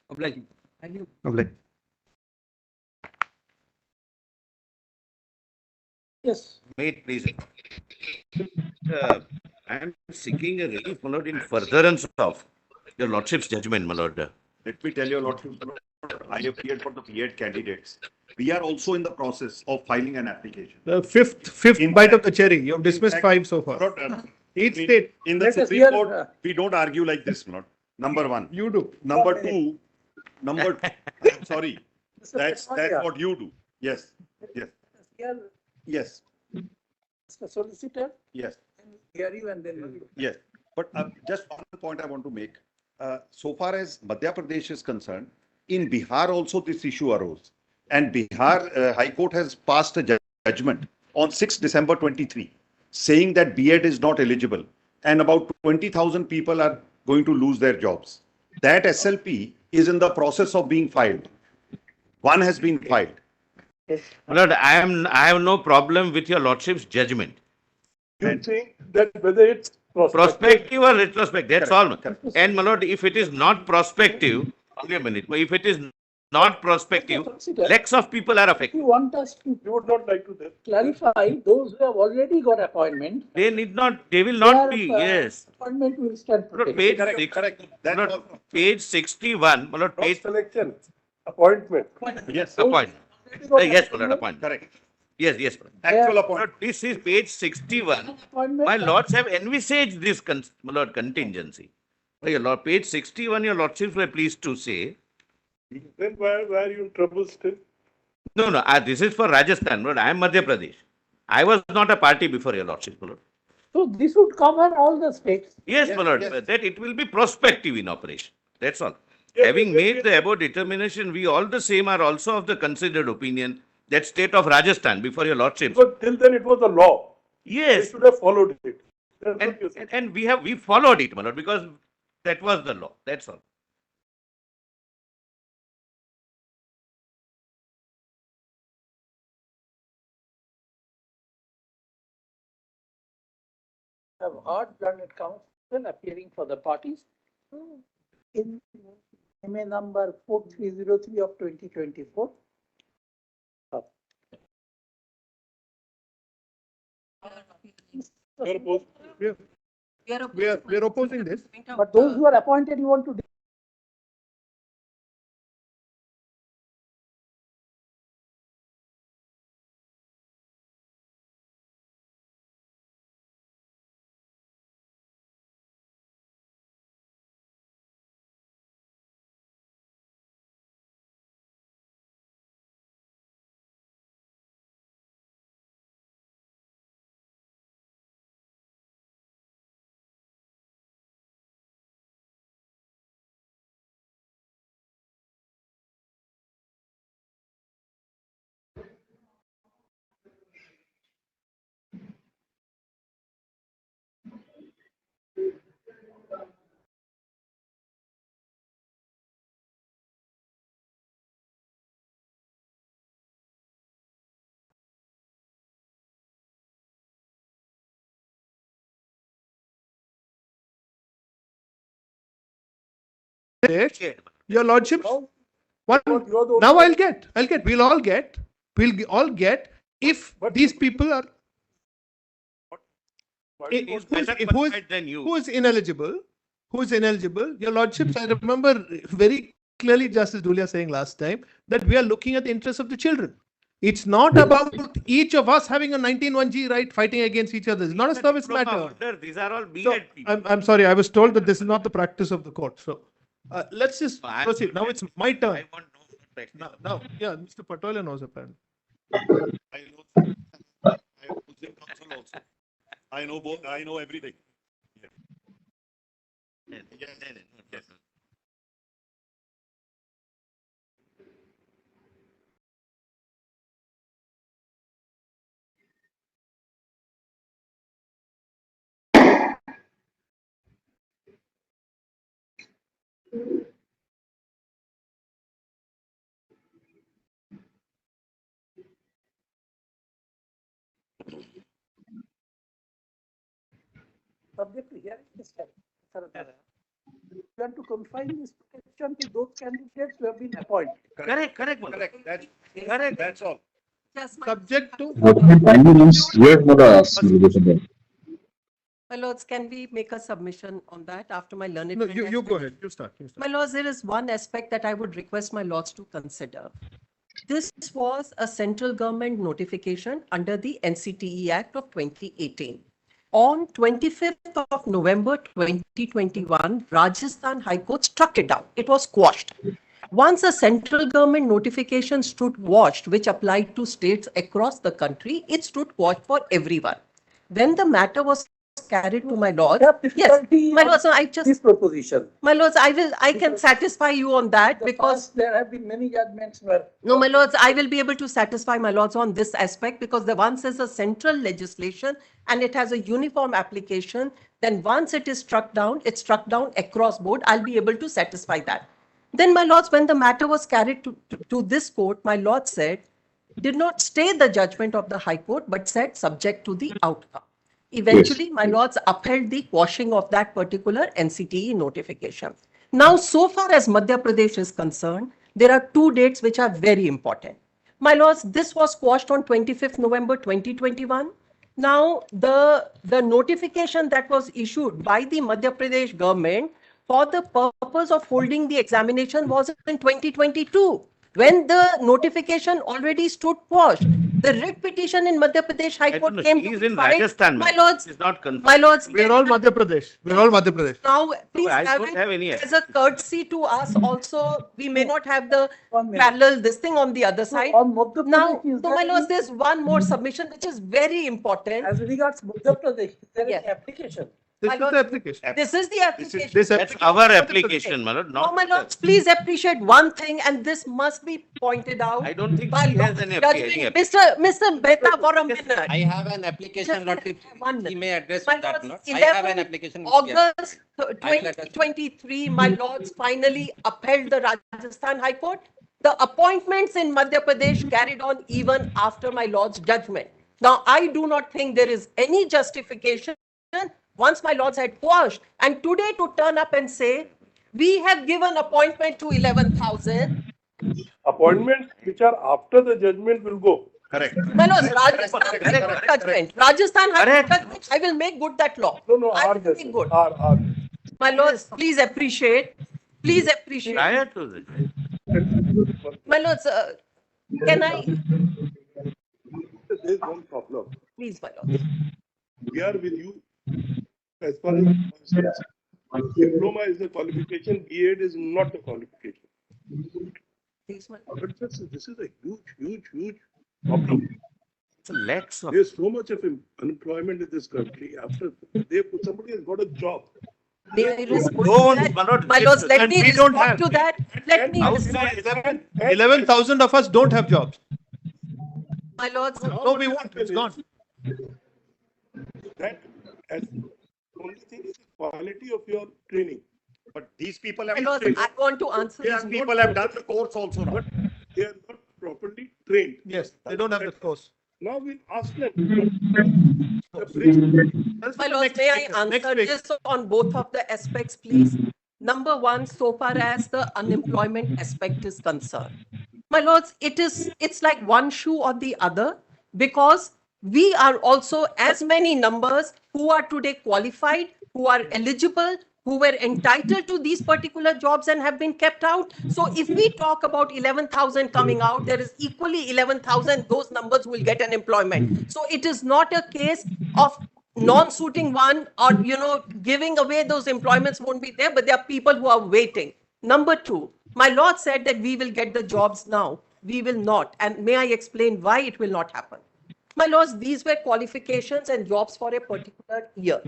Obliging. Thank you. Obliging. Yes. Wait, please. I am seeking a relief, my lord, in furtherance of your lordship's judgment, my lord. Let me tell you, Lordship, I appeared for the B.Ed candidates. We are also in the process of filing an application. The fifth In bite fact- of the cherry. You have dismissed fact- 5 so far. Lord, Each state. in the Let us Supreme hear, Court, we don't argue like this, Lord. Number one. You do. Number two, I'm sorry, that's what you do. Yes, yes, Here, yes, Mr. Solicitor, yes, and hear you and then. yes. But just one point I want to make. So far as Madhya Pradesh is concerned, in Bihar also this issue arose. And Bihar High Court has passed a judgment on 6 December 23, saying that B.Ed is not eligible. And about 20,000 people are going to lose their jobs. That SLP is in the process of being filed. One has been filed. My lord, I have no problem with your lordship's judgment. You think that whether it's Prospective or retrospective, that's all. Correct. And my lord, if it is not prospective, only a minute, if it is not prospective, lakhs of people are If affected. you want us to you would not like to that. clarify, those who have already got appointment, They will not be, their, yes. appointment will stand My lord, protected. page That's my lord, all. page 61, my lord, page Selection, appointment. Yes, appointment. Already got Yes, my lord, appointment. correct. Yes, my lord. Actual My appointment. lord, this is page 61. appointment. My lords have envisaged this my lord, contingency. Your lord, page 61, your lordships were pleased to say. Then why are you in trouble still? No, this is for Rajasthan, Lord. I am Madhya Pradesh. I was not a party before your lordship, my lord. So this would cover all the states. Yes, my lord, yes. that it will be prospective in operation. That's all. Yes, Having yes, made yes. the above determination, we all the same are also of the considered opinion that state of Rajasthan before your lordship. Because till then it was a law. They Yes, should have followed it. That's what you're saying. and we followed it, my lord, because that was the law. That's all. Have heard learned counsel appearing for the parties in MA number 4303 of 2024. We are opposed. We are opposing this. But those who are appointed, you want to. Your lordships. One. You are the Now I'll get. We'll all get if these people are. He is better Who is qualified than you. who is ineligible? Who is ineligible? Your lordships, I remember very clearly Justice Dhulia saying last time that we are looking at the interests of the children. It's not about each of us having a 19(1)G right fighting against each other. It's not a service Diploma matter. holder, these are all So, B.Ed people. I'm sorry, I was told that this is not the practice of the court. So let's just I'm- proceed. Now it's my turn. I want no practice. Now, yeah, Mr. Patola knows apparently. I know. I was in council also. I know both. I know everything. Yes. Subject to hearing, Mr. we want to confine this protection to those candidates who have been appointed. Correct, my lord. Correct. Correct. That's all. Yes, Subject to. What my timing is, yes, Mother. my lords, can we make a submission on that after my learned? No, friend has you go ahead. You start. My lords, there is one aspect that I would request my lords to consider. This was a central government notification under the NCTE Act of 2018. On 25th of November 2021, Rajasthan High Court struck it down. It was quashed. Once a central government notification stood quashed, which applied to states across the country, it stood quashed for everyone. When the matter was carried to my lords, Have yes, difficulty my on lords, I just this proposition. my lords, I can satisfy you on that The because, past, there have been many judgments where. no, my lords, I will be able to satisfy my lords on this aspect because the once is a central legislation and it has a uniform application, then once it is struck down, it's struck down across board. I'll be able to satisfy that. Then, my lords, when the matter was carried to this court, my lord said, did not stay the judgment of the High Court, but said subject to the outcome. Eventually, my lords upheld the quashing of that particular NCTE notification. Now, so far as Madhya Pradesh is concerned, there are two dates which are very important. My lords, this was quashed on 25th November 2021. Now, the notification that was issued by the Madhya Pradesh government for the purpose of holding the examination was in 2022, when the notification already stood quashed. The writ petition in Madhya Pradesh High I Court don't know. came He's to in be filed. Rajasthan. My lords, It's not confirmed. my lords, We're all Madhya Pradesh. We're all Madhya Pradesh. now please I have don't it have any as a courtesy to us also. We may not have the 1 minute. parallel this thing on the other side. On Madhya Now, Pradesh, is no, there my lords, any- there's one more submission which is very important. as regards Madhya Pradesh, is there Yes. any application? This My is lord, the application. This is the application. This That's application. our application, my lord, No, not. my lords, please appreciate one thing, and this must be pointed out. I don't think by he has Lord's any judgment. application. Mr. Mehta, for a minute. I have an application, Just Lord, if 1 he minute. may address My that, lords, Lord. I have an 11 application. yes. August I'll 2023, my lords finally upheld the Rajasthan High Court. The appointments in Madhya Pradesh carried on even after my lord's judgment. Now, I do not think there is any justification once my lords had quashed, and today to turn up and say, we have given appointment to 11,000. Appointments which are after the judgment will go. Correct. My lords, Rajasthan High correct, Court judgment. Rajasthan High Court Correct. judgment. I will make good that law. No, I are will just, make good. are. My lords, please appreciate. Please appreciate. Prior to this. My lords, can I, There is one problem. please, my lords. We are with you as far as diploma is a qualification, B.Ed is not a qualification. Please, my But this is a huge problem. It's a lakhs of. There's so much of unemployment in this country. After somebody has got a job. May I respond Don't, to that? my lord, My lords, let and me we don't respond have- to that. Let me, Outside. 11,000 of us don't have jobs. my lords, No, we won't. It's gone. That as only thing is the quality of your training. But these people my have, lords, I want to answer these this. people have done the course also, no? They are not properly trained. Yes, they don't have the course. Now we'll ask them. The bridge. That's My for lords, next may I week. answer Next week. this on both of the aspects, please? Number one, so far as the unemployment aspect is concerned. My lords, it's like one shoe or the other, because we are also as many numbers who are today qualified, who are eligible, who were entitled to these particular jobs and have been kept out. So if we talk about 11,000 coming out, there is equally 11,000, those numbers will get an employment. So it is not a case of non-suiting one or, giving away those employments won't be there, but there are people who are waiting. Number two, my lord said that we will get the jobs now. We will not. And may I explain why it will not happen? My lords, these were qualifications and jobs for a particular year.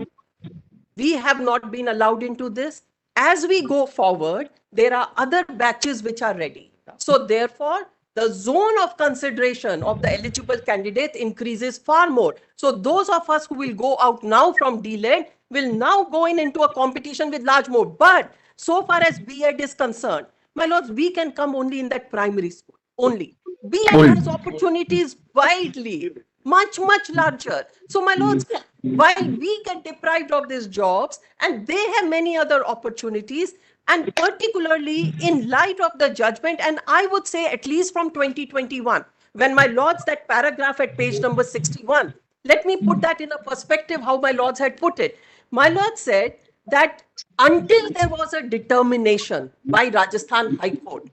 We have not been allowed into this. As we go forward, there are other batches which are ready. So therefore, the zone of consideration of the eligible candidate increases far more. So those of us who will go out now from DLED will now go into a competition with large more. But so far as B.Ed is concerned, my lords, we can come only in that primary school, only. B.Ed has opportunities widely, much larger. So my lords, while we get deprived of these jobs and they have many other opportunities, And particularly in light of the judgment, and I would say at least from 2021, when my lords, that paragraph at page number 61, let me put that in a perspective how my lords had put it. My lord said that until there was a determination by Rajasthan High Court,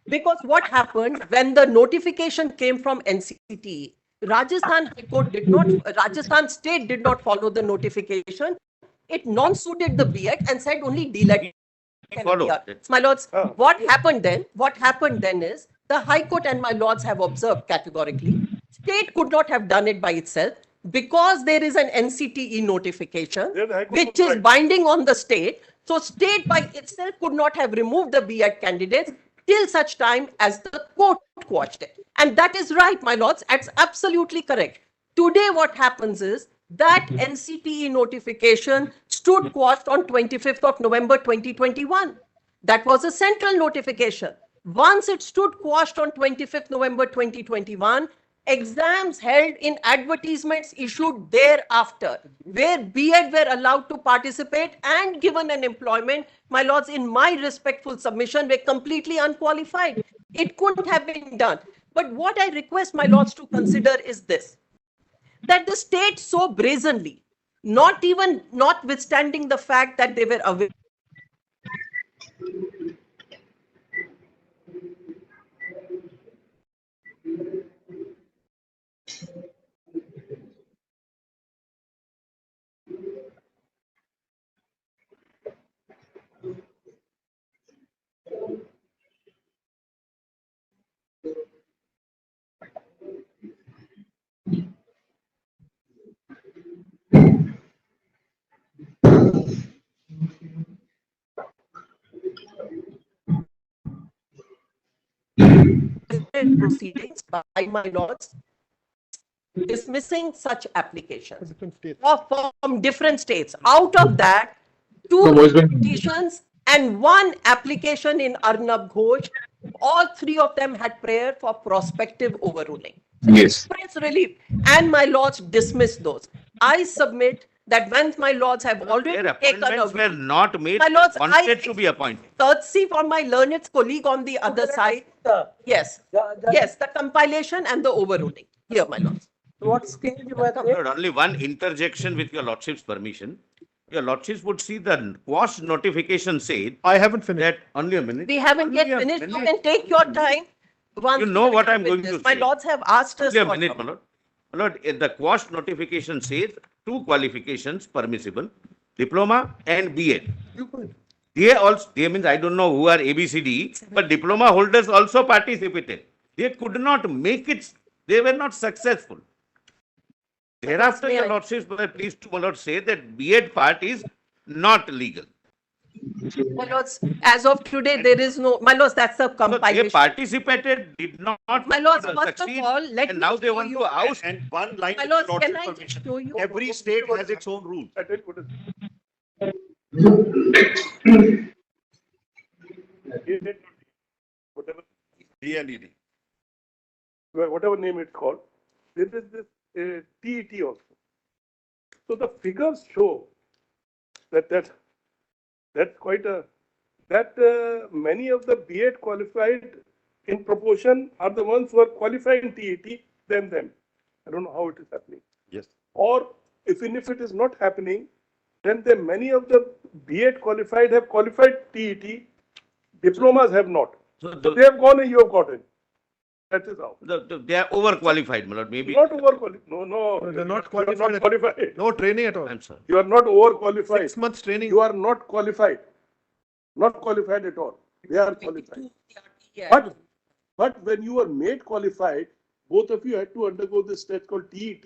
because what happened when the notification came from NCT, Rajasthan High Court did not, Rajasthan State did not follow the notification. It non-suited the B.Ed and said only D.Led can Follow. appear. My lords, what happened then? What happened then is the High Court and my lords have observed categorically, state could not have done it by itself because there is an NCTE notification Then the High Court which was is right. binding on the state. So state by itself could not have removed the B.Ed candidates till such time as the court quashed it. And that is right, my lords. That's absolutely correct. Today, what happens is that NCTE notification stood quashed on 25th of November 2021. That was a central notification. Once it stood quashed on 25th November 2021, exams held in advertisements issued thereafter, where B.Ed were allowed to participate and given an employment, my lords, in my respectful submission, were completely unqualified. It couldn't have been done. But what I request my lords to consider is this, that the state so brazenly, notwithstanding the fact that they were aware proceedings by my lords dismissing such applications from different states. Out of that, two The voice bank. petitions and one application in Arnab Ghosh, all three of them had prayer for prospective overruling. Yes. Press relief, and my lords dismissed those. I submit that when my lords have already Their taken appointments were a not made, My lords, wanted to be appointed. courtesy for my learned colleague on the other side. Yes, yes, the compilation and the overruling. Here, my lords. What stage you were there? Lord, only one interjection with your lordship's permission. Your lordships would see the quash notification said I haven't finished. that, only a minute. We haven't yet Only a finished. You minute. can take your time. Once You know we what are I'm with going this. to My say. lords have asked us. Only a for minute, my lord. My lord, the quash notification says two qualifications permissible, diploma and B.Ed. They means I don't know who are ABCD, but diploma holders also participated. They could not make it, they were not successful. Thereafter, May your I- lordships were pleased to, my lord, say that B.Ed part is not legal. My lords, as of today, there is no, my lords, that's a So they compilation. participated, did not My lords, first of succeed, all, let and me now they show want you- to oust. And one line My with lords, your can lordship's I permission. show you? Every state has its own rules. I tell you what is. Whatever, DLED. whatever name it's called, there is this TET also. So the figures show that's quite a, many of the B.Ed qualified in proportion are the ones who are qualified in TET than them. I don't know how it is happening. Yes. Or even if it is not happening, then the many of the B.Ed qualified have qualified TET, diplomas have not. So So they have gone and you have gotten. That is how. they are overqualified, my lord, maybe. Not overqualified. No. They're not You are qualified. not qualified. No training at all. I'm sorry. You are not overqualified. 6 months training. You are not qualified. Not qualified at all. They are qualified. Yeah. But when you are made qualified, both of you had to undergo this test called TET.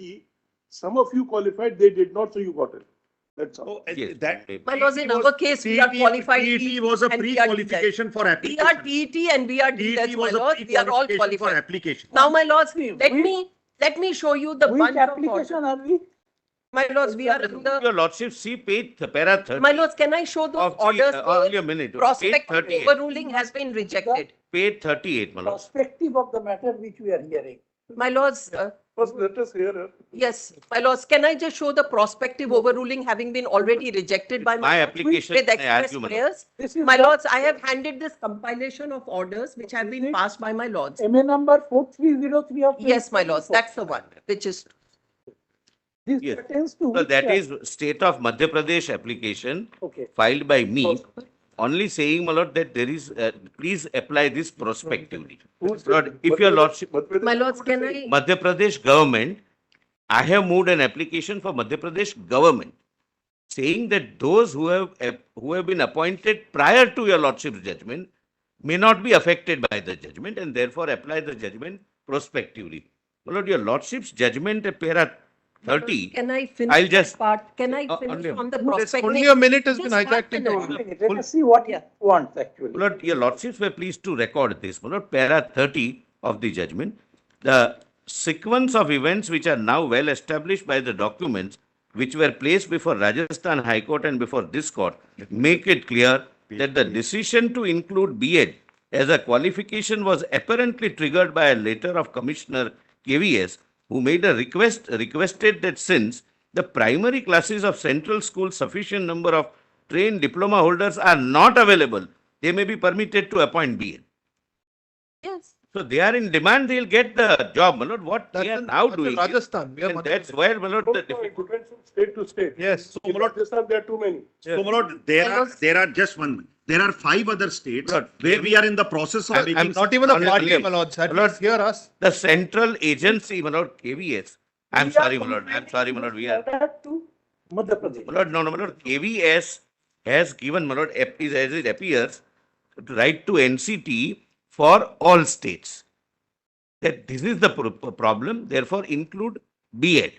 Some of you qualified, they did not, so you got it. That's all. So Yes. that. My lords, in our case, we are qualified. TET was a and we are pre-qualification for We application. are TET and we are TET DLED, my was a lords. We are all pre-qualification for qualified. application. Now, my lords, Which- let me show you the Which bunch of orders. application are we? My lords, we are in the, Your lordship, see page para 30 my lords, can I show those of the, orders? only a minute. Page Prospect 38. overruling has been rejected. Page 38, my lord. Perspective of the matter which we are hearing. My lords, First, let us hear her. Yes, my lords, can I just show the prospective overruling having been already rejected by My lords application, with I express argue, my lord. prayers? This is My not- lords, I have handed this compilation of orders which have been passed by my lords. MA number 4303 of. Yes, my lords, 2024. that's the one, which is, This Yes. pertains to. So which, that is state of Madhya Pradesh application Okay. filed by me, only saying, my lord, that there is, please apply this prospectively. Lord, if your lordship, my lords, can I? Madhya Pradesh government, I have moved an application for Madhya Pradesh government saying that those who have been appointed prior to your lordship's judgment may not be affected by the judgment and therefore apply the judgment prospectively. My lord, your lordship's judgment at para 30. Can I I'll finish that just- part? Can I only finish a on the There's prospective? only a minute has been Just one hijacked into minute. Let us see what he wants actually. My lord, your lordships were pleased to record this. My lord, para 30 of the judgment, the sequence of events which are now well established by the documents which were placed before Rajasthan High Court and before this court make it clear that the decision to include B.Ed as a qualification was apparently triggered by a letter of Commissioner KVS, who made a requested that since the primary classes of central schools sufficient number of trained diploma holders are not available, they may be permitted to appoint B.Ed. Yes. So they are in demand, they'll get the job, my lord. What That's they are in- now that's in doing is- Rajasthan. We are and Madhya that's Pradesh. where, my lord, No, the no, it difficulty. depends from state to state. Yes. So, In my lord, Rajasthan, there are too many. so, my lord, there are just one, there are 5 other states Lord, where we are in the process of I'm making. Not even a Only- party, my lords. At My lord, least hear us. The central agency, my lord, KVS. I'm sorry, my lord, I'm sorry, my lord, we are. To Madhya Pradesh. My lord, no, my lord, KVS has given, my lord, as it appears, right to NCT for all states. That this is the problem, therefore include B.Ed.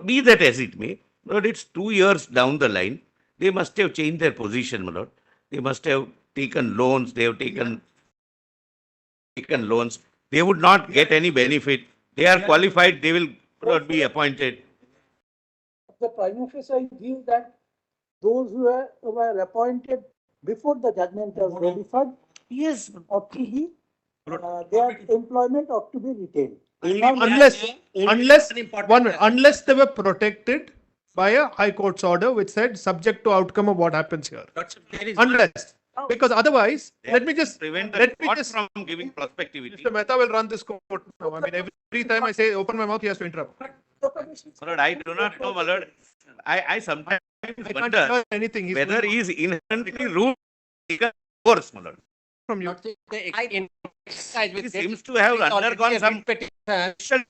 Be that as it may, my lord, it's 2 years down the line. They must have changed their position, my lord. They must have taken loans, they have taken loans. They would not get any benefit. They are qualified, they will not be appointed. The prima facie view that those were appointed before the judgment was ratified Yes. ought to be, their employment ought to be retained. Unless they were protected by a high court's order which said subject to outcome of what happens here. Unless, because otherwise, let me just Prevent the let me court just. from giving prospectivity. Mr. Mehta will run this court now. I mean, every time I say open my mouth, he has to interrupt. My lord, I do not know, my lord. I sometimes I can't wonder hear anything. He's whether going he is inherently rude force, my lord. from you. He seems to have undergone some special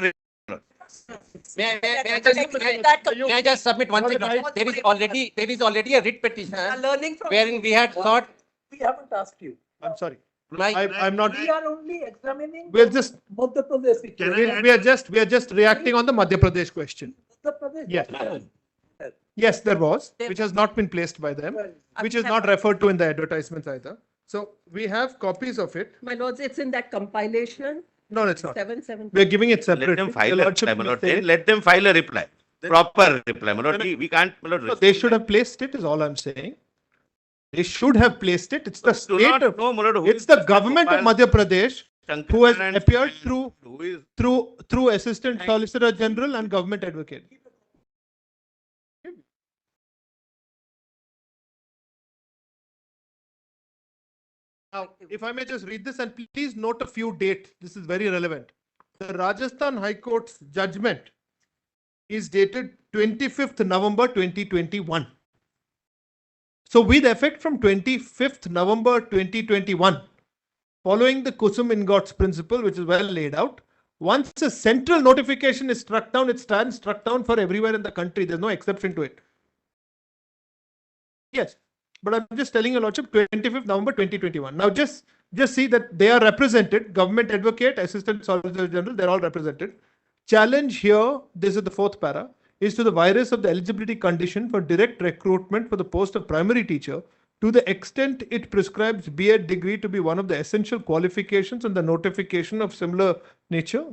May I just submit one thing? There is already a writ Are petition learning from. wherein we had sought We haven't asked you. I'm sorry. my. I'm not. We are only examining. We're just Madhya Pradesh situation. we are just reacting on the Madhya Pradesh question. Madhya Pradesh. Yes. Yes, there was, which has not been placed by them, which is not referred to in the advertisements either. So we have copies of it. My lords, it's in that compilation, No, it's not. 7. We're giving it Let separately. them Your file a lordship reply, my lord. may say- Then let them file a reply. Proper reply, my lord. We can't, my lord. No, they should have placed it, is all I'm saying. They should have placed it. It's the do state not of, know, my lord, who it's is the Mr. government of Gopal Madhya Pradesh Shankar who has and appeared through who is Assistant Solicitor General and Government Advocate. Now, if I may just read this and please note a few dates. This is very relevant. The Rajasthan High Court's judgment is dated 25th November 2021. So with effect from 25th November 2021, following the Kusum Ingots principle, which is well laid out, once a central notification is struck down, it stands struck down for everywhere in the country. There's no exception to it. Yes, but I'm just telling you, Lordship, 25th November 2021. Now just see that they are represented, Government Advocate, Assistant Solicitor General, they're all represented. Challenge here, this is the 4th para, is to the virus of the eligibility condition for direct recruitment for the post of primary teacher to the extent it prescribes B.Ed degree to be one of the essential qualifications and the notification of similar nature.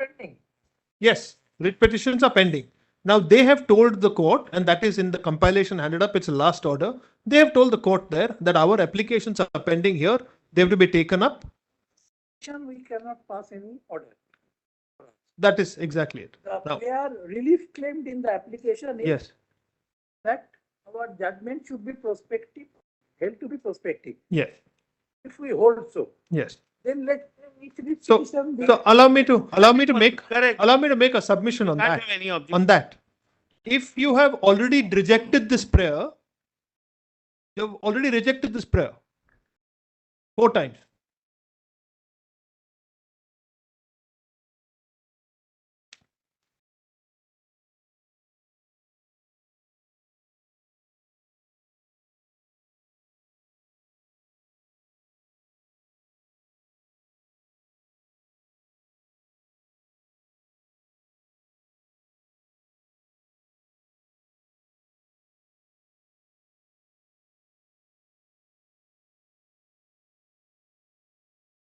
pending. Yes, writ petitions are pending. Now they have told the court, and that is in the compilation handed up, it's the last order. They have told the court there that our applications are pending here. They have to be taken up. We cannot pass any order. That is exactly it. The Now, player relief claimed in the application is yes, that our judgment should be prospective, held to be prospective. yes, If we hold so, yes. then let each So, petition be. so allow me to make Correct. a submission on Can't that. have any objection. On that, if you have already rejected this prayer, you have already rejected this prayer 4 times.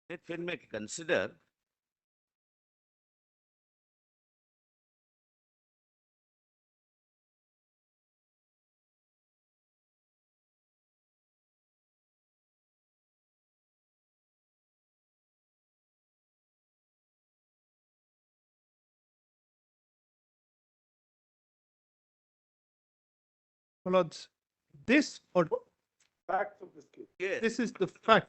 Let me consider. My lords, this or Facts of this case. Yes. this is the fact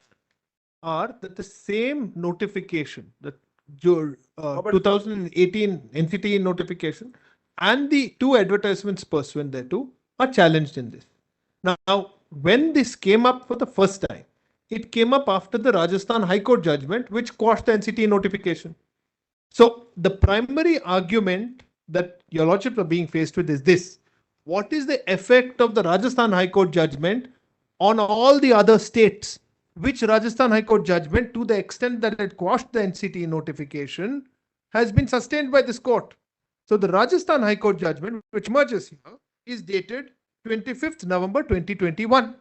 are that the same notification, that your about- 2018 NCT notification and the 2 advertisements pursuant thereto are challenged in this. Now, when this came up for the first time, it came up after the Rajasthan High Court judgment, which quashed the NCT notification. So the primary argument that your lordships are being faced with is this: what is the effect of the Rajasthan High Court judgment on all the other states? Which Rajasthan High Court judgment, to the extent that it quashed the NCT notification, has been sustained by this court. So the Rajasthan High Court judgment, which merges here, is dated 25th November 2021.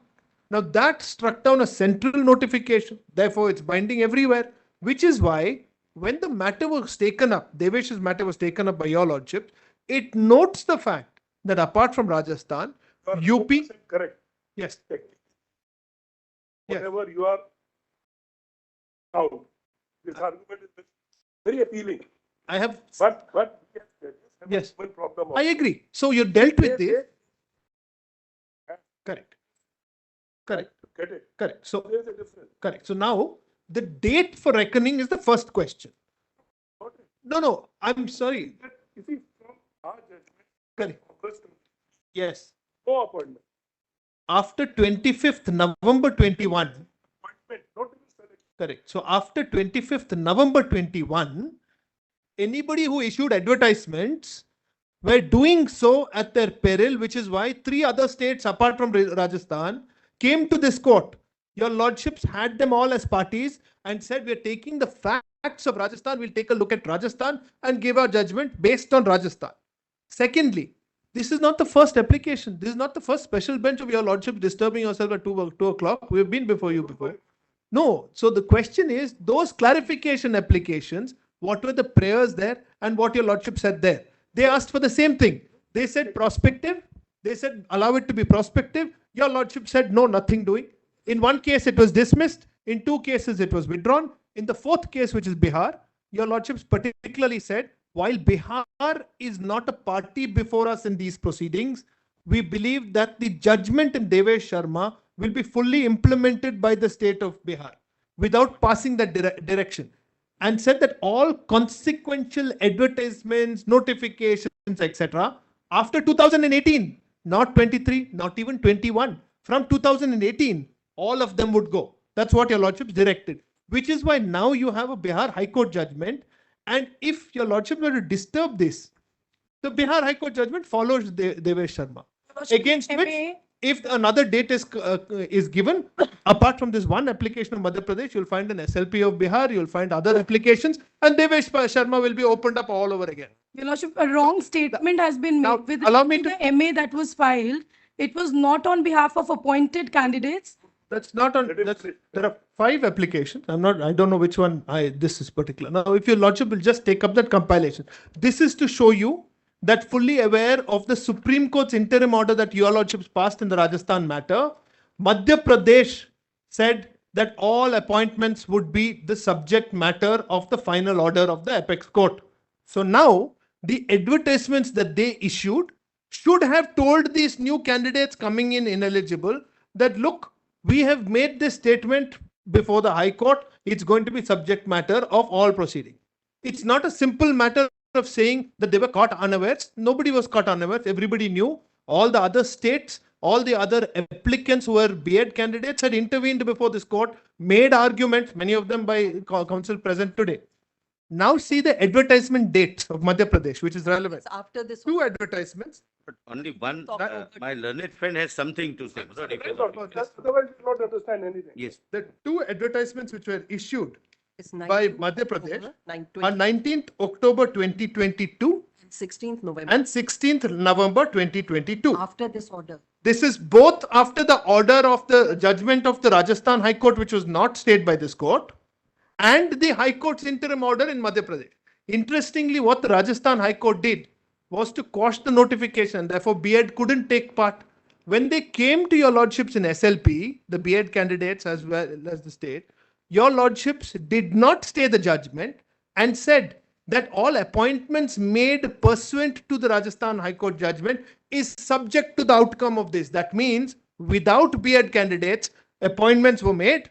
Now that struck down a central notification. Therefore, it's binding everywhere, which is why when the matter was taken up, Devesh's matter was taken up by your lordship, it notes the fact that apart from Rajasthan, You are UP, 100% correct. yes, Yes. Whatever you are out, this argument is very appealing. I have, But yes, there is Yes. one problem. I agree. So you dealt with this. Correct. Correct. Get it? Correct. So, There is a difference. correct. So now the date for reckoning is the first question. Got it? No, I'm sorry. That, you see, from our judgment, Correct. August, Yes. no appointment. After 25th November 21, Appointment, not even selection. correct. So after 25th November 21, anybody who issued advertisements were doing so at their peril, which is why 3 other states apart from Rajasthan came to this court. Your lordships had them all as parties and said, we're taking the facts of Rajasthan, we'll take a look at Rajasthan and give our judgment based on Rajasthan. Secondly, this is not the first application. This is not the first special bench of your lordship disturbing yourself at 2 o'clock. We've been before you before. No. So the question is, those clarification applications, what were the prayers there and what your lordship said there? They asked for the same thing. They said prospective. They said allow it to be prospective. Your lordship said no, nothing doing. In one case, it was dismissed. In 2 cases, it was withdrawn. In the 4th case, which is Bihar, your lordships particularly said, while Bihar is not a party before us in these proceedings, we believe that the judgment in Devesh Sharma will be fully implemented by the state of Bihar without passing that direction, and said that all consequential advertisements, notifications, etc., after 2018, not 23, not even 21, from 2018, all of them would go. That's what your lordships directed, which is why now you have a Bihar High Court judgment. And if your lordship were to disturb this, the Bihar High Court judgment follows Devesh Sharma, against which, if another date is given, apart from this one application of Madhya Pradesh, you'll find an SLP of Bihar, you'll find other applications, and Devesh Sharma will be opened up all over again. Your Lordship, a wrong statement has been Now, made with allow me the MA that was filed. It was not on behalf of appointed candidates. That's not on, Let him that's, finish. there are 5 applications. I don't know which one this is particular. Now, if your lordship will just take up that compilation. This is to show you that fully aware of the Supreme Court's interim order that your lordships passed in the Rajasthan matter, Madhya Pradesh said that all appointments would be the subject matter of the final order of the apex court. So now the advertisements that they issued should have told these new candidates coming in ineligible that look, we have made this statement before the High Court. It's going to be subject matter of all proceedings. It's not a simple matter of saying that they were caught unawares. Nobody was caught unawares. Everybody knew. All the other states, all the other applicants who were B.Ed candidates had intervened before this court, made arguments, many of them by counsel present today. Now see the advertisement dates of Madhya Pradesh, which is relevant. It's after this. 2 advertisements. But only one, Talk my learned friend has something to say. Malord, if you No, want. no, just otherwise you will not understand anything. Yes. The 2 advertisements which were issued It's by 19th Madhya Pradesh October, on 19th October 2022 16th November, and 16th November 2022. after this order. This is both after the order of the judgment of the Rajasthan High Court, which was not stayed by this court, and the High Court's interim order in Madhya Pradesh. Interestingly, what the Rajasthan High Court did was to quash the notification. Therefore, B.Ed couldn't take part. When they came to your lordships in SLP, the B.Ed candidates as well as the state, your lordships did not stay the judgment and said that all appointments made pursuant to the Rajasthan High Court judgment is subject to the outcome of this. That means without B.Ed candidates, appointments were made,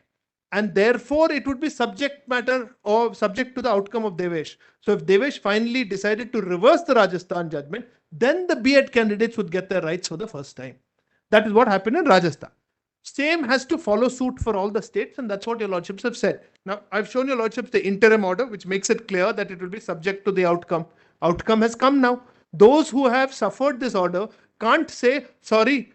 and therefore it would be subject matter or subject to the outcome of Devesh. So if Devesh finally decided to reverse the Rajasthan judgment, then the B.Ed candidates would get their rights for the first time. That is what happened in Rajasthan. Same has to follow suit for all the states, and that's what your lordships have said. Now, I've shown your lordships the interim order, which makes it clear that it will be subject to the outcome. Outcome has come now. Those who have suffered this order can't say, sorry,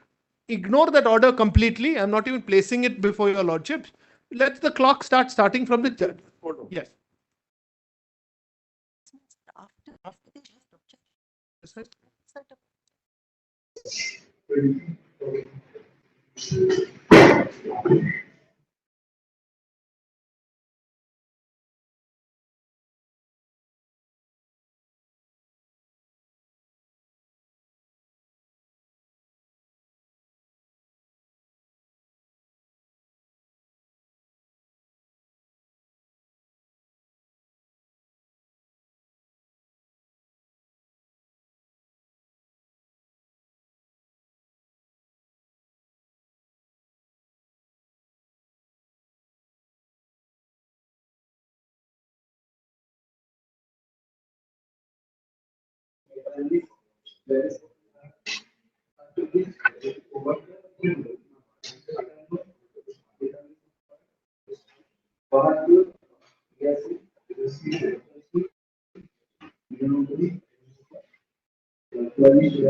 ignore that order completely. I'm not even placing it before your lordships. Let the clock starting from the judge. Yes. After this. Yes, sir.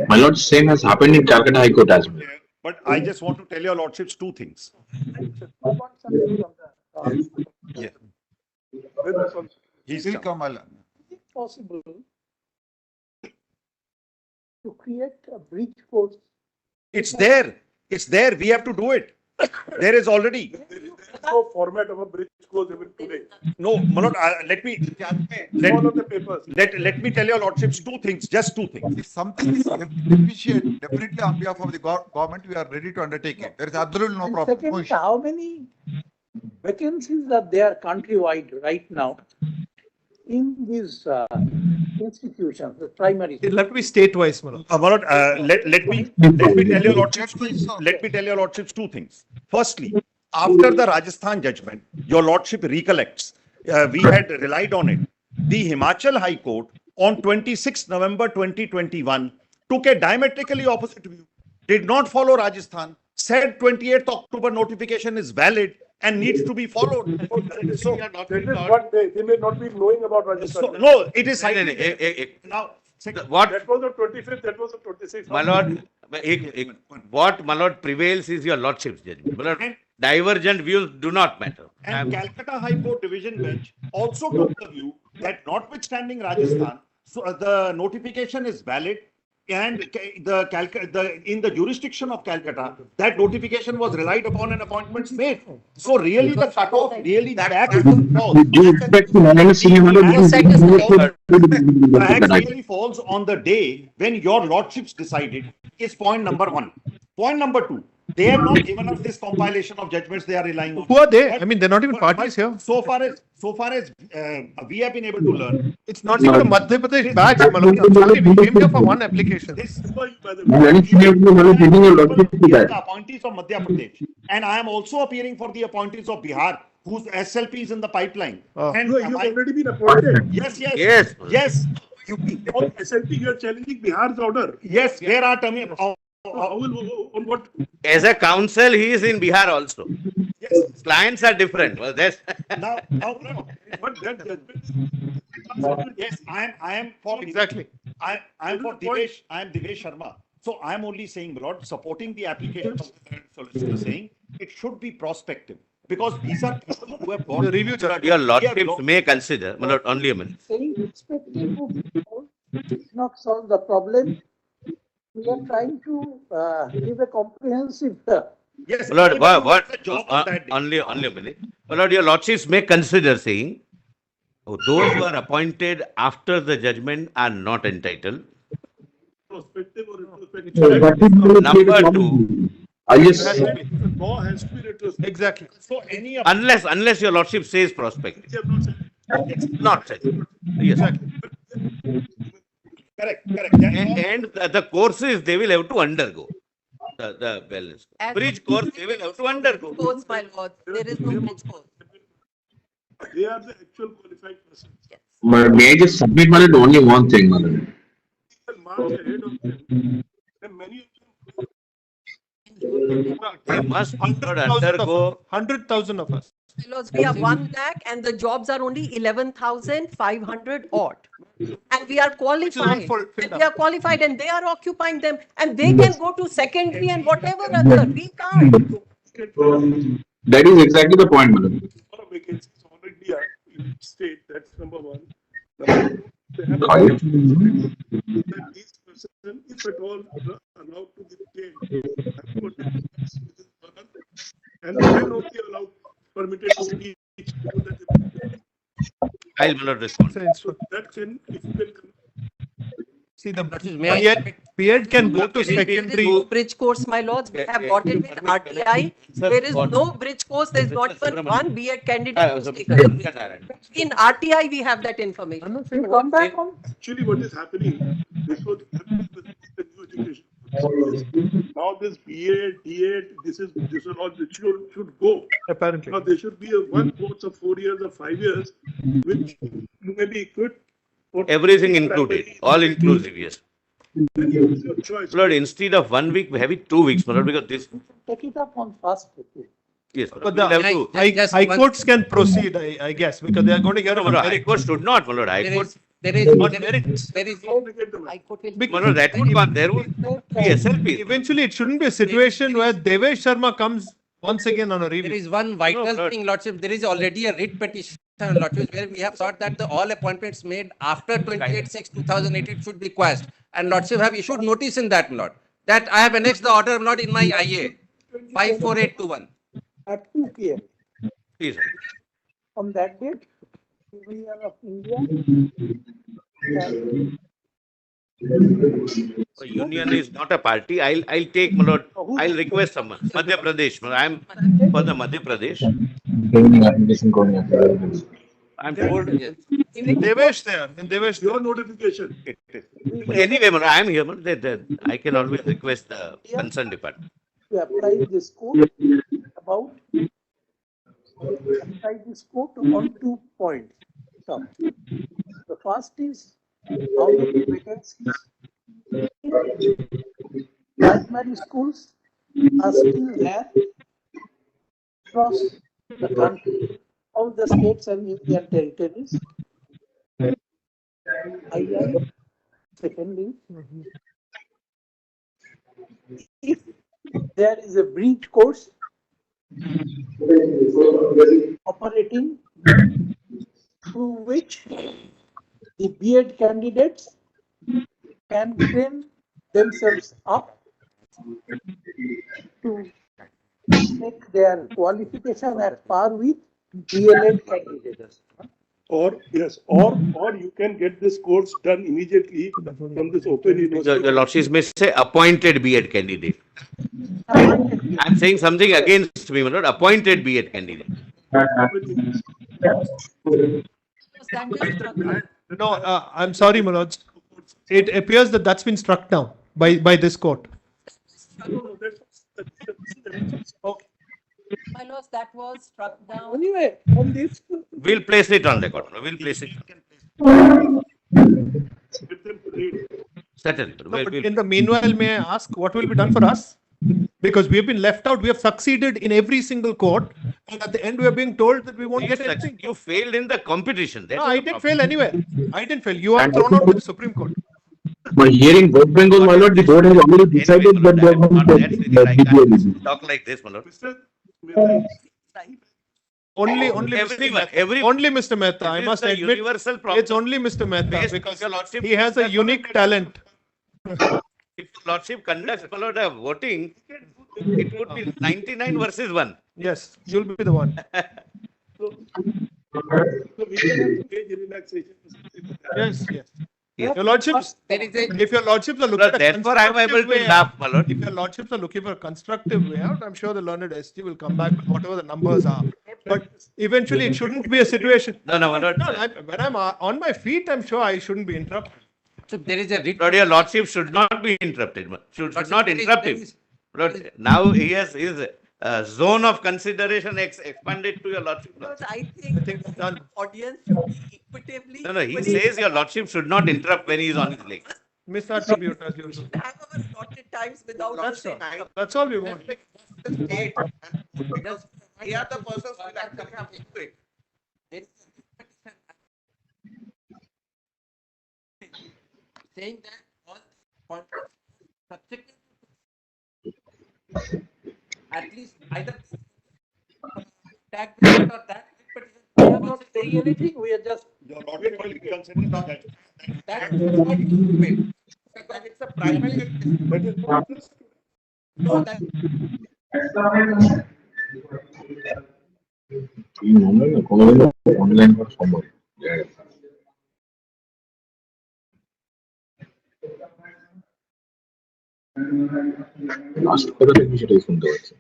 My lord, same has happened in Calcutta High Court as well. But I just want to tell your lordships 2 things. I want something from the, Yeah. With this one. He's Will come. come, I'll- is it possible to create a breach course? It's there. It's there. We have to do it. There is already. There is no format of a bridge goes even today. No, Manoj, let me All of the papers. let me tell your lordships 2 things. Just 2 things. If something is deficient, definitely on behalf of the government, we are ready to undertake it. There is absolutely no And problem. second, No issue. how many vacancies are there countrywide right now in these institutions, the primary? It'll have to be state-wise, Manoj. Manoj, let me tell your lordships. Let me tell your lordships 2 things. Firstly, after the Rajasthan judgment, your lordship recollects, we had relied on it. The Himachal High Court on 26 November 2021 took a diametrically opposite view, did not follow Rajasthan, said 28th October notification is valid and needs to be followed. So, That is what they may not be knowing about Rajasthan. no, it is No, no, no, now. What, That was the 25th, that was the 26th. my lord, what my lord prevails is your lordship's judgment. My lord, divergent views do not matter. And Calcutta High Court Division Bench also took the view that notwithstanding Rajasthan, so the notification is valid and in the jurisdiction of Calcutta, that notification was relied upon and appointments made. So really the cutoff, really the act falls. With due respect to Honorable Senior The act really falls on the day when your lordships decided is point number one. Point number two, they have not given us this compilation of judgments they are relying on. Who are they? But- I mean, they're not even parties here. So far as we have been able to learn, It's not even a Madhya Pradesh badge, Malod. I'm sorry, we came here for one application. this By the Very way, senior, taking your lordship to the that. appointees of Madhya Pradesh, and I am also appearing for the appointees of Bihar, whose SLP is in the pipeline. Oh. And you've already been appointed. yes, yes, Yes. yes, On SLP, you are challenging Bihar's order. yes. There are terms. How will, on what? As a council, he is in Bihar also. Yes. Clients are different. Well, that's Now, no. But that judgment. Yes, I am for Exactly. I am for Divesh. I am Divesh Sharma. So I am only saying, Lord, supporting the application of the current solicitor, saying it should be prospective because these are people who have gone. The review judge. your lordships may consider, my lord, only a minute. Saying respective of all does not solve the problem. We are trying to give a comprehensive Yes, My lord, anybody who what, has a job on that day. only a minute. My lord, your lordships may consider saying, oh, those who are appointed after the judgment are not entitled. Prospective or retrospective. Number two, I It just, has to be. The law has to be retrospective. Exactly. So any of unless your lordship says prospective. They have not said. It's not said. Yes. correct. That- And the courses they will have to undergo. The wellness. As- Bridge course they will have to undergo. Course, my lord, there is no bridge course. They are the actual qualified persons. Yes. may I just submit, my lord, only one thing, my lord. And march ahead of them. And many of them. They must not 100,000 undergo. 100,000 of us. My lords, we have 1 lakh and the jobs are only 11,500 odd. And we are qualified. full- filled And we are qualified and they are occupying them and they can go to secondary and whatever other. We can't. That is exactly the point, my lord. Lot of vacancies already are in state, that's number one. Number two, they have Correct. that these persons, if at all allowed to be retained, and then only allowed, permitted to teach. So I'll not respond. that can, if you can. See, the May I- B.Ed can go to There secondary. is no bridge course, my lords. We have got it with RTI. There is no bridge course. There is not even one B.Ed candidate. who's taken a bridge course. In RTI, we have that information. you come back on. Actually, what is happening, this was happening with the new education. Now this BA, DA, this is all, this should go. Apparently. Now there should be a one course of 4 years or 5 years, which may be equipped. for- Everything included, all inclusive, yes. Then you have your choice. Lord, instead of 1 week, we have it 2 weeks, my lord, because this, Take it up on fast. yes. But the we'll have to- high courts can proceed, I guess, because they are going to hear No, about my lord, High merit. Court should not, my lord, High There Court. is, there is, What there merit? is, there is, Complicate the matter. I could will. My lord, that would come, there would be SLP. Eventually, it shouldn't be a situation where Devesh Sharma comes once again on a there review. is one vital No, thing, lordship, there is already a writ petition, lordship, where we have thought that the all appointments made after 28/6/2018 should be quashed. And lordship have issued notice in that, lord, that I have annexed the order, not in my IA, 54821. At 2 p.m. Please. On that date, Union of India. Union is not a party. I'll take, my lord, I'll request someone. Madhya Pradesh, I'm for the Madhya Pradesh. Training application going on. I'm told. Devesh there, and Devesh there. Your notification. Anyway, my lord, I'm here, my lord, that I can always request the concerned department. To apply this code about apply this code on 2 points. So, the first is how many vacancies in primary schools are still there across the country, all the states and union territories. II, secondly, if there is a bridge course operating through which the B.Ed candidates can train themselves up to make their qualification at par with DLED candidates. Or, yes, or you can get this course done immediately from this open university. Your Lordship may say appointed B.Ed candidate. I'm saying something against me, my lord. Appointed B.Ed candidate. No, I'm sorry, my lords. It appears that that's been struck down by this court. Okay. My lords, that was struck down. Anyway, on this, We'll place it on record. We'll place it. Certainly. No, We'll- but we'll- in the meanwhile, may I ask what will be done for us? Because we have been left out. We have succeeded in every single court, and at the end, we are being told that we won't get anything. You failed in the competition. That's No, the I didn't problem. fail anywhere. I didn't fail. You are And- thrown out by the Supreme Court. By hearing West Bengal, my lord, the board has already decided Anyway, that they are my going lord, to that's take really like DPLED. that. Talk like this, my lord. Mr. Mehta, Only Everyone, Mr. Mehta. every- Only Mr. Mehta. I This is must the admit, universal problem. it's only Mr. Mehta Based, because Your Lordship, he has a unique talent. If Lordship conducts, my lord, a voting, it would be 99 versus 1. Yes, you'll be the one. so we can have age relaxation. Yes, yes. Yes. Your lordships, There is a if your lordships are looking Lord, at a therefore, I am able constructive to way laugh, out, my lord. if your lordships are looking for a constructive way out, I'm sure the learned SG will come back with whatever the numbers are. But eventually, it shouldn't be a situation. No, my lord. No, when I'm on my feet, I'm sure I shouldn't be interrupted. so there is a writ. Lord, your Lordship should not be interrupted. Should Lordship, not there is- interrupt there him. is- Lord, now he has his zone of consideration expanded to your Lordship. Because I think think it's done. audience should be equitably. No, he equally- says your Lordship should not interrupt when he is on his legs. Misattribute as usual. Have our allotted times without. That's missing. all. That's all we want. They are the persons who will actually have to do it. There is a saying that all contracts subject at least either tag petition or that petition. we are not saying anything, we are just, Your Lordship will consider that. That is what you do. Because it's a primary. That is not just No, that এই মনে হয় না কোনোদিনও online করা সম্ভব last কথা দেখি সেটাই শুনতে পাচ্ছি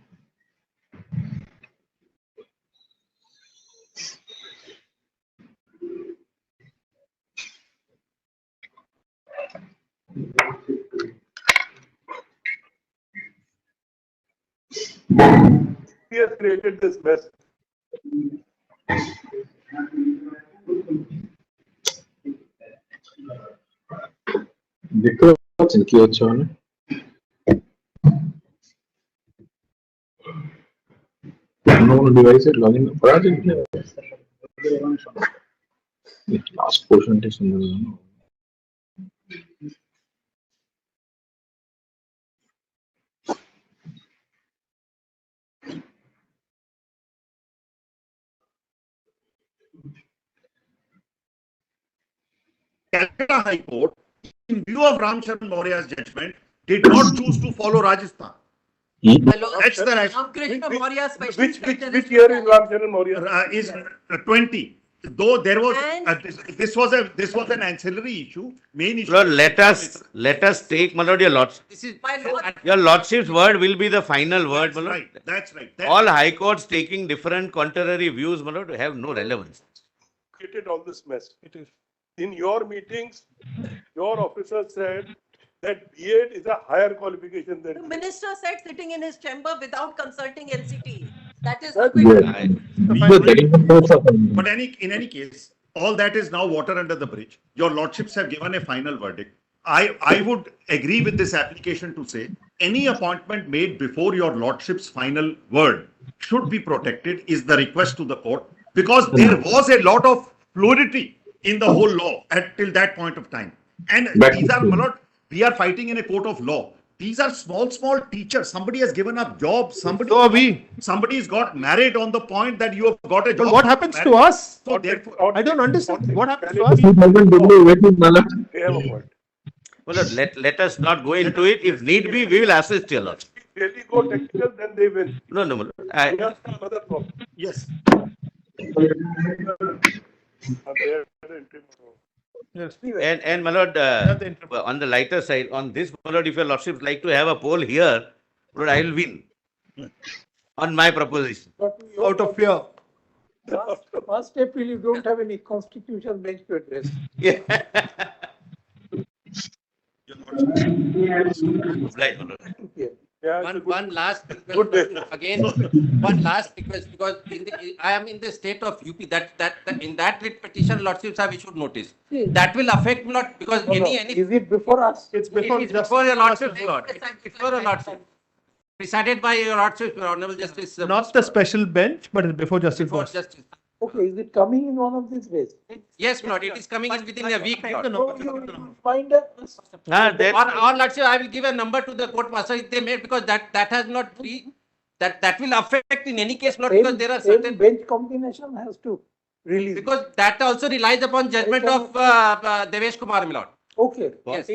he has created this mess. দেখতে পাচ্ছেন কি হচ্ছে মানে অন্য কোনো ডিভাইসে লগ ইন করা আছে লাস্ট পোর্শনটা শুনতে পেলাম Calcutta High Court, in view of Ram Charan Maurya's judgment, did not choose to follow Rajasthan. My lord, That's the right. Ram Krishna Maurya special. Which year is Ram Charan Maurya? Is 20. Though there was And- this was an ancillary issue. Main issue. Lord, let us take, my lord, your Lordship. this is My lord, Your Lordship's word will be the final word, That's my lord. right. That's right. All high courts taking different contrary views, my lord, have no relevance. Created all this mess. In your meetings, your officer said that B.Ed is a higher qualification the than. minister said sitting in his chamber without consulting NCT. That is. That's- I- You are getting the force of But in any case, all that is now water under the bridge. Your lordships have given a final verdict. I would agree with this application to say any appointment made before your lordship's final word should be protected is the request to the court, because there was a lot of fluidity in the whole law till that point of time. And That these is are, true. my lord, we are fighting in a court of law. These are small teachers. Somebody has given up jobs. So are we. Somebody's got married on the point that you have got a job. But what happens to us? So therefore, I don't understand. What happens to us? 2000 degree waiting, my lord. They have a point. Well, let us not go into it. If need be, we will assist your lordship. If they really go technical, then they win. No, no, no. That's another problem. Yes. Yes. And my lord, Not interrupt. on the lighter side, on this, my lord, if your lordship like to have a poll here, lord, I will win on my proposition. But Out of fear. first April, you don't have any constitutional bench to address. Yeah. Right, my lord. Yeah. Yeah, it's a good- One last Good request, day. again, one last request, because I am in the state of UP, that in that writ petition, lordships have issued notice. That will affect not, because No, no. any. Is it before us? It's It before is just. before your lordship, lord. It's before your lordship. Presided by your lordship, your honorable justice. Not the special bench, but it's before Justice Before Bose. justice. Okay, is it coming in one of these ways? Yes, lord, it is coming in within a week, lord. So you find us. Or lordship, I will give a number to the court master if they made, because that has not been, that will affect in any case, lord, because there are Same certain, bench combination has to release. because that also relies upon judgment of Devesh Kumar, my lord. Okay, Yes.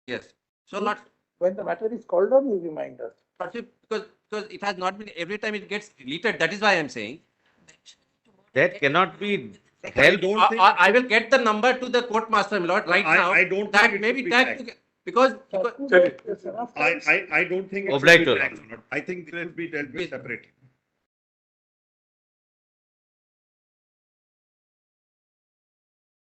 Yes. So not, when the matter is called on, you remind us. because it has not been, every time it gets deleted, that is why I am saying. That cannot be I helped. don't think. I will get the number to the court master, my lord, right now. I don't think That it maybe should be that, tagged. because, That's Sorry. enough I time. don't think it should Obliged be to taxed. I think it should be dealt with separately.